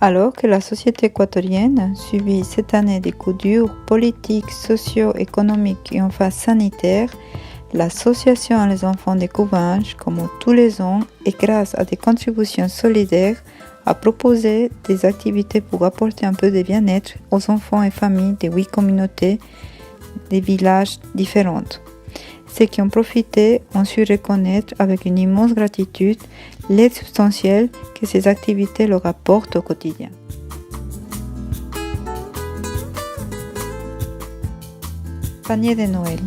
Alors que la société équatorienne subit cette année des coups durs politiques, socio-économiques et enfin sanitaires, l'association Les Enfants de Couvanges, comme tous les ans et grâce à des contributions solidaires, a proposé des activités pour apporter un peu de bien-être aux enfants et familles de 8 communautés des villages différents. Ceux qui ont profité ont su reconnaître avec une immense gratitude l'aide substantielle que ces activités leur apportent au quotidien. Panier de Noël.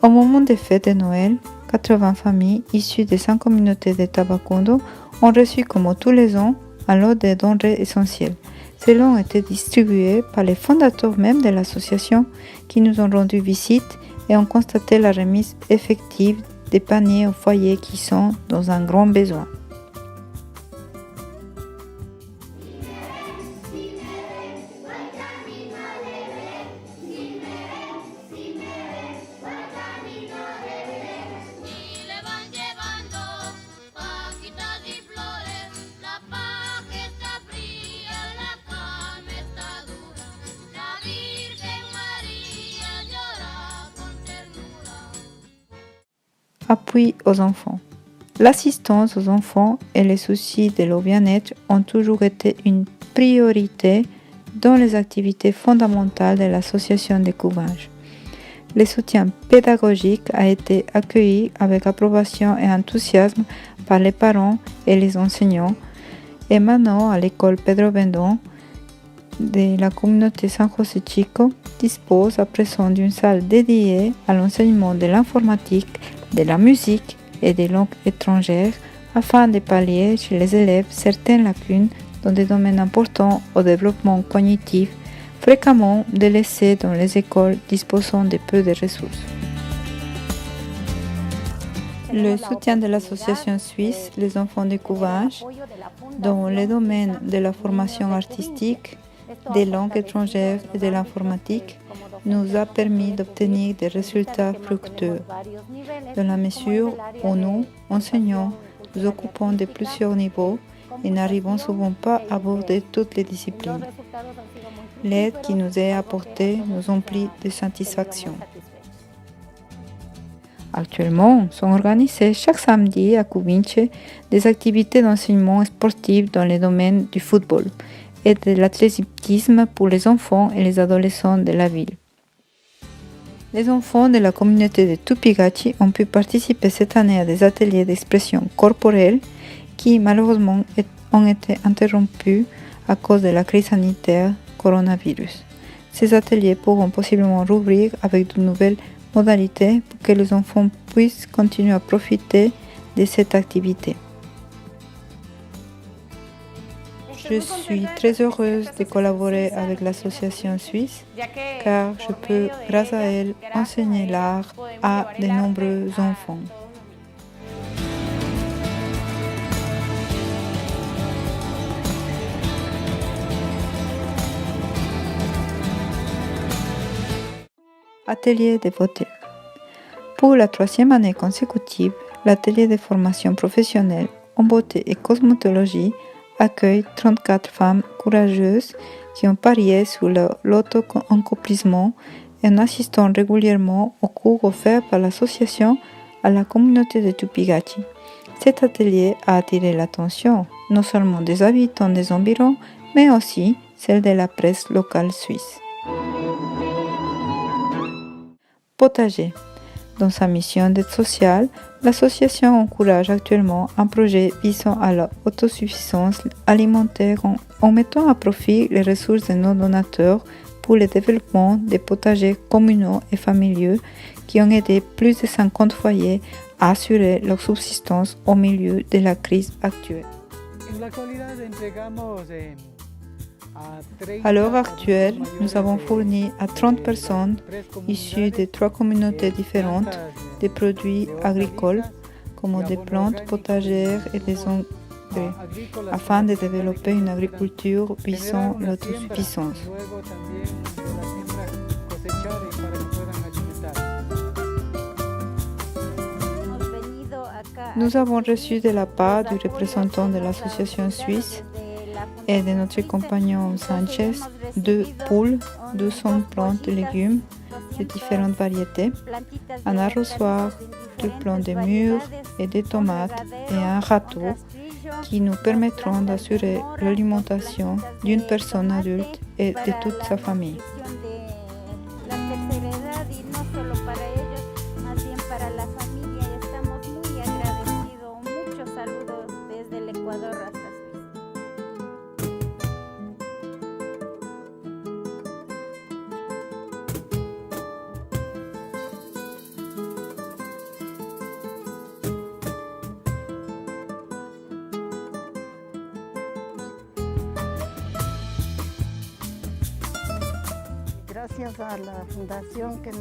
Au moment des fêtes de Noël, 80 familles issues des 5 communautés de Tabacundo ont reçu, comme tous les ans, un lot de denrées essentielles. Ces lots ont été distribués par les fondateurs même de l'association qui nous ont rendu visite et ont constaté la remise effective des paniers aux foyers qui sont dans un grand besoin. Appui aux enfants. L'assistance aux enfants et les soucis de leur bien-être ont toujours été une priorité dans les activités fondamentales de l'association des Couvanges. Le soutien pédagogique a été accueilli avec approbation et enthousiasme par les parents et les enseignants. Et maintenant, à l'école Pedro Bendon de la communauté San José Chico dispose à présent d'une salle dédiée à l'enseignement de l'informatique, de la musique et des langues étrangères afin de pallier chez les élèves certaines lacunes dans des domaines importants au développement cognitif, fréquemment délaissés dans les écoles disposant de peu de ressources. Le soutien de l'association suisse Les Enfants de Couvanges dans les domaines de la formation artistique, des langues étrangères et de l'informatique nous a permis d'obtenir des résultats fructueux. Dans la mesure où nous, enseignants, nous occupons de plusieurs niveaux et n'arrivons souvent pas à aborder toutes les disciplines. L'aide qui nous est apportée nous emplit de satisfaction. Actuellement, sont organisées chaque samedi à Couvinche des activités d'enseignement sportif dans les domaines du football et de l'athlétisme pour les enfants et les adolescents de la ville. Les enfants de la communauté de Tupigachi ont pu participer cette année à des ateliers d'expression corporelle qui malheureusement ont été interrompus à cause de la crise sanitaire coronavirus. Ces ateliers pourront possiblement rouvrir avec de nouvelles modalités pour que les enfants puissent continuer à profiter de cette activité. Je suis très heureuse de collaborer avec l'association suisse car je peux, grâce à elle, enseigner l'art à de nombreux enfants. Atelier de beauté. Pour la 3e année consécutive, l'atelier de formation professionnelle en beauté et cosmétologie accueille 34 femmes courageuses qui ont parié sur l'auto-accomplissement en assistant régulièrement aux cours offerts par l'association à la communauté de Tupigachi. Cet atelier a attiré l'attention non seulement des habitants des environs, mais aussi celle de la presse locale suisse. Potager. Dans sa mission d'aide sociale, l'association encourage actuellement un projet visant à l'autosuffisance alimentaire en mettant à profit les ressources de nos donateurs pour le développement des potagers communaux et familiaux qui ont aidé plus de 50 foyers à assurer leur subsistance au milieu de la crise actuelle. À l'heure actuelle, nous avons fourni à 30 personnes issues de 3 communautés différentes des produits agricoles comme des plantes potagères et des engrais afin de développer une agriculture visant l'autosuffisance. Nous avons reçu de la part du représentant de l'association suisse et de notre compagnon Sanchez 2 poules, 200 plantes de légumes de différentes variétés, un arrosoir, 2 plants de mûres et des tomates et un râteau qui nous permettront d'assurer l'alimentation d'une personne adulte et de toute sa famille.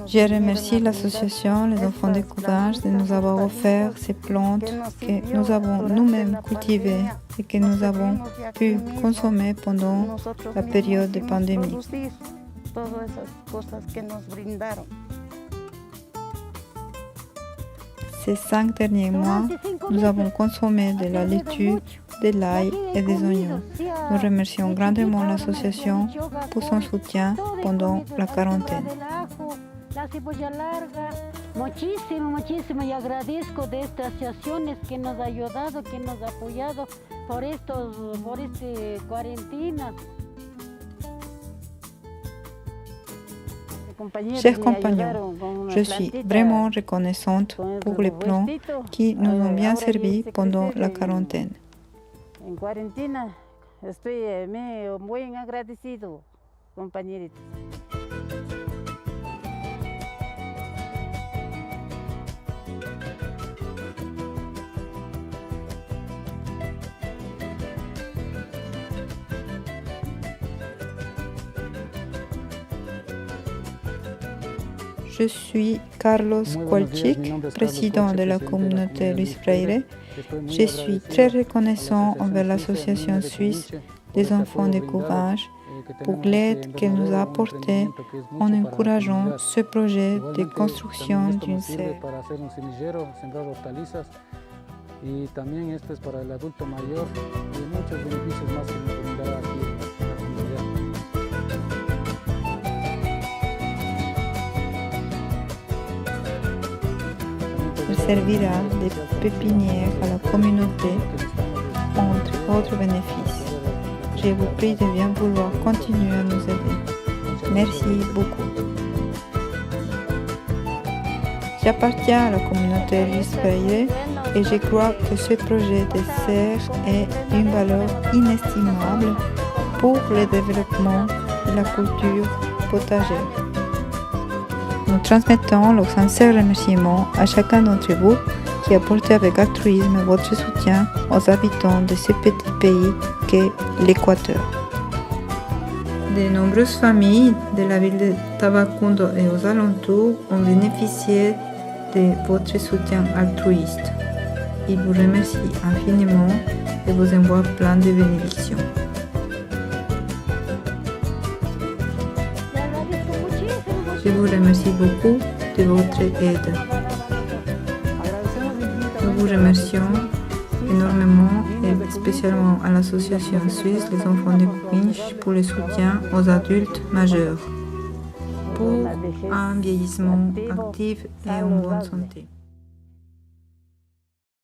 Je remercie l'association Les Enfants de Couvinges de nous avoir offert ces plantes que nous avons nous-mêmes cultivées et que nous avons pu consommer pendant la période de pandémie. Ces 5 derniers mois, nous avons consommé de la laitue, de l'ail et des oignons. Nous remercions grandement l'association pour son soutien pendant la quarantaine. La cebolla larga, muchísimo y agradezco de estas asociaciones que nos ha ayudado, que nos ha apoyado por esta cuarentena. Chers compagnons, je suis vraiment reconnaissante pour les plans qui nous ont bien servi pendant la quarantaine. En cuarentena estoy muy agradecido, compañeritos. Je suis Carlos Kowalczyk, président de la communauté Luis Freire. Je suis très reconnaissant envers l'association suisse des enfants de Couvinges pour l'aide qu'elle nous a apportée en encourageant ce projet de construction d'une serre. Y también esto es para el adulto mayor y muchos beneficios más que nos brindará aquí en la comunidad. Il servira de pépinière à la communauté, entre autres bénéfices. Je vous prie de bien vouloir continuer à nous aider. Merci beaucoup. J'appartiens à la communauté Luis Freire et je crois que ce projet de serre est d'une valeur inestimable pour le développement de la culture potagère. Nous transmettons nos sincères remerciements à chacun d'entre vous qui apportez avec altruisme votre soutien aux habitants de ce petit pays qu'est l'Équateur. De nombreuses familles de la ville de Tabacundo et aux alentours ont bénéficié de votre soutien altruiste. Ils vous remercient infiniment et vous envoient plein de bénédictions. Je vous remercie beaucoup de votre aide. Nous vous remercions énormément et spécialement à l'association suisse Les Enfants de Couvinges pour le soutien aux adultes majeurs pour un vieillissement actif et en bonne santé.